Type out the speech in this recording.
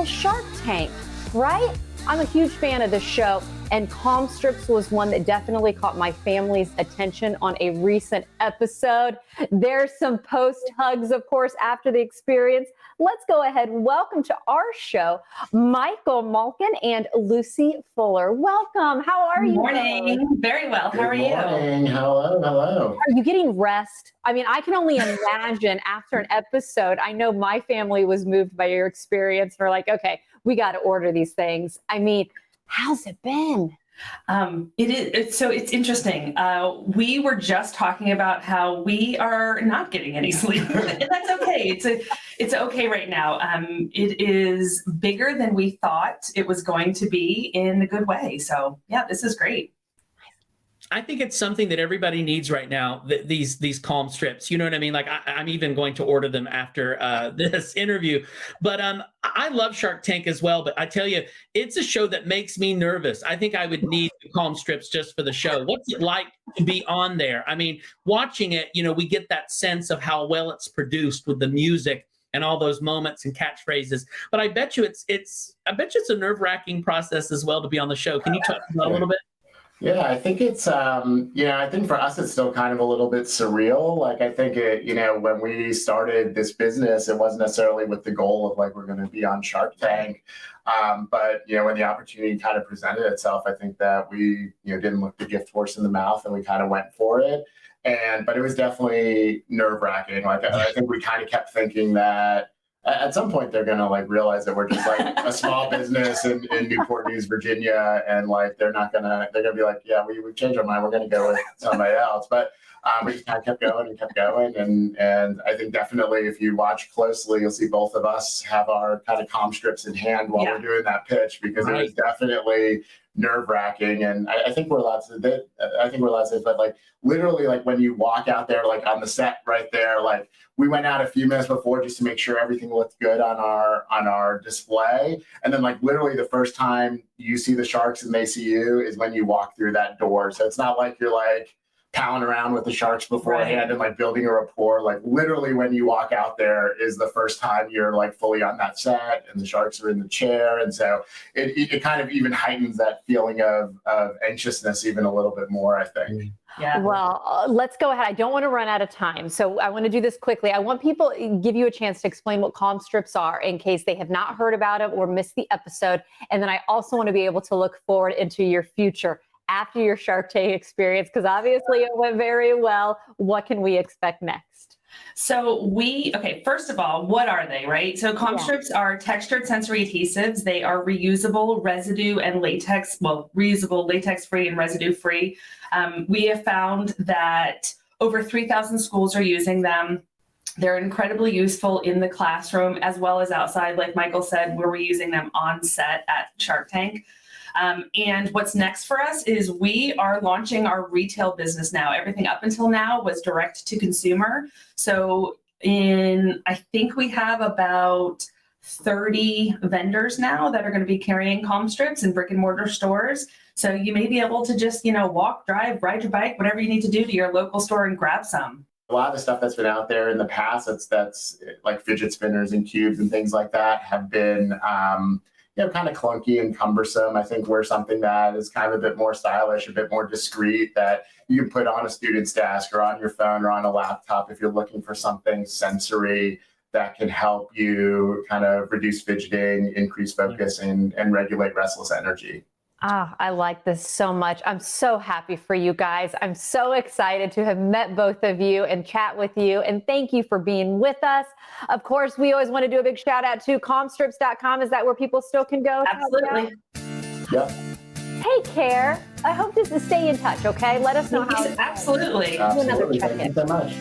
Well, Shark Tank, right? I'm a huge fan of this show, and Calm Strips was one that definitely caught my family's attention on a recent episode. There's some post hugs, of course, after the experience. Let's go ahead and welcome to our show, Michael Malkin and Lucy Fuller. Welcome. How are you? Good morning. Very well. How are you? Good morning. Hello. Are you getting rest? I mean, I can only imagine after an episode. I know my family was moved by your experience. We're like, okay, we got to order these things. I mean, how's it been? It's interesting. We were just talking about how we are not getting any sleep, and that's okay. It's okay right now. It is bigger than we thought it was going to be in a good way. So yeah, this is great. I think it's something that everybody needs right now, these calm strips. You know what I mean? Like I'm even going to order them after this interview. But I love Shark Tank as well. But I tell you, it's a show that makes me nervous. I think I would need the calm strips just for the show. What's it like to be on there? I mean, watching it, we get that sense of how well it's produced with the music and all those moments and catchphrases. But I bet you it's a nerve-wracking process as well to be on the show. Can you talk about it a little bit? Yeah, I think it's, I think for us, it's still kind of a little bit surreal. Like, I think when we started this business, it wasn't necessarily with the goal of like, we're going to be on Shark Tank. But, when the opportunity kind of presented itself, I think that we, didn't look the gift horse in the mouth and we kind of went for it. But it was definitely nerve wracking. Like, I think we kind of kept thinking that at some point they're gonna like realize that we're just like a small business in Newport News, Virginia, and like they're gonna be like, yeah, we've changed our mind, we're gonna go with somebody else. But we just kind of kept going, and I think definitely if you watch closely, you'll see both of us have our kind of calm strips in hand while we're doing that pitch, because it was definitely nerve-wracking. And I think we're allowed to say, but like literally, like when you walk out there, like on the set right there, like we went out a few minutes before just to make sure everything looked good on our display. And then like literally the first time you see the sharks and they see you is when you walk through that door. So it's not like you're like palling around with the sharks beforehand and like building a rapport. Like literally when you walk out there is the first time you're like fully on that set and the sharks are in the chair. And so it kind of even heightens that feeling of anxiousness even a little bit more, I think. Yeah. Well, let's go ahead. I don't want to run out of time, so I want to do this quickly. I want people give you a chance to explain what calm strips are in case they have not heard about it or missed the episode. And then I also want to be able to look forward into your future after your Shark Tank experience, because obviously it went very well. What can we expect next? So first of all, what are they, right? So calm strips are textured sensory adhesives. They are reusable, residue and latex, reusable, latex-free and residue-free. We have found that over 3,000 schools are using them. They're incredibly useful in the classroom as well as outside. Like Michael said, we're reusing them on set at Shark Tank. And what's next for us is we are launching our retail business now. Everything up until now was direct to consumer. So I think we have about 30 vendors now that are going to be carrying calm strips in brick and mortar stores. So you may be able to just, walk, drive, ride your bike, whatever you need to do to your local store and grab some. A lot of the stuff that's been out there in the past, that's like fidget spinners and cubes and things like that, have been kind of clunky and cumbersome. I think we're something that is kind of a bit more stylish, a bit more discreet, that you can put on a student's desk or on your phone or on a laptop if you're looking for something sensory that can help you kind of reduce fidgeting, increase focus, and regulate restless energy. I like this so much. I'm so happy for you guys. I'm so excited to have met both of you and chat with you. And thank you for being with us. Of course, we always want to do a big shout out to calmstrips.com. Is that where people still can go? Absolutely. Yeah. Take care. I hope to stay in touch, okay? Let us know how. Absolutely. Absolutely. Thank you so much.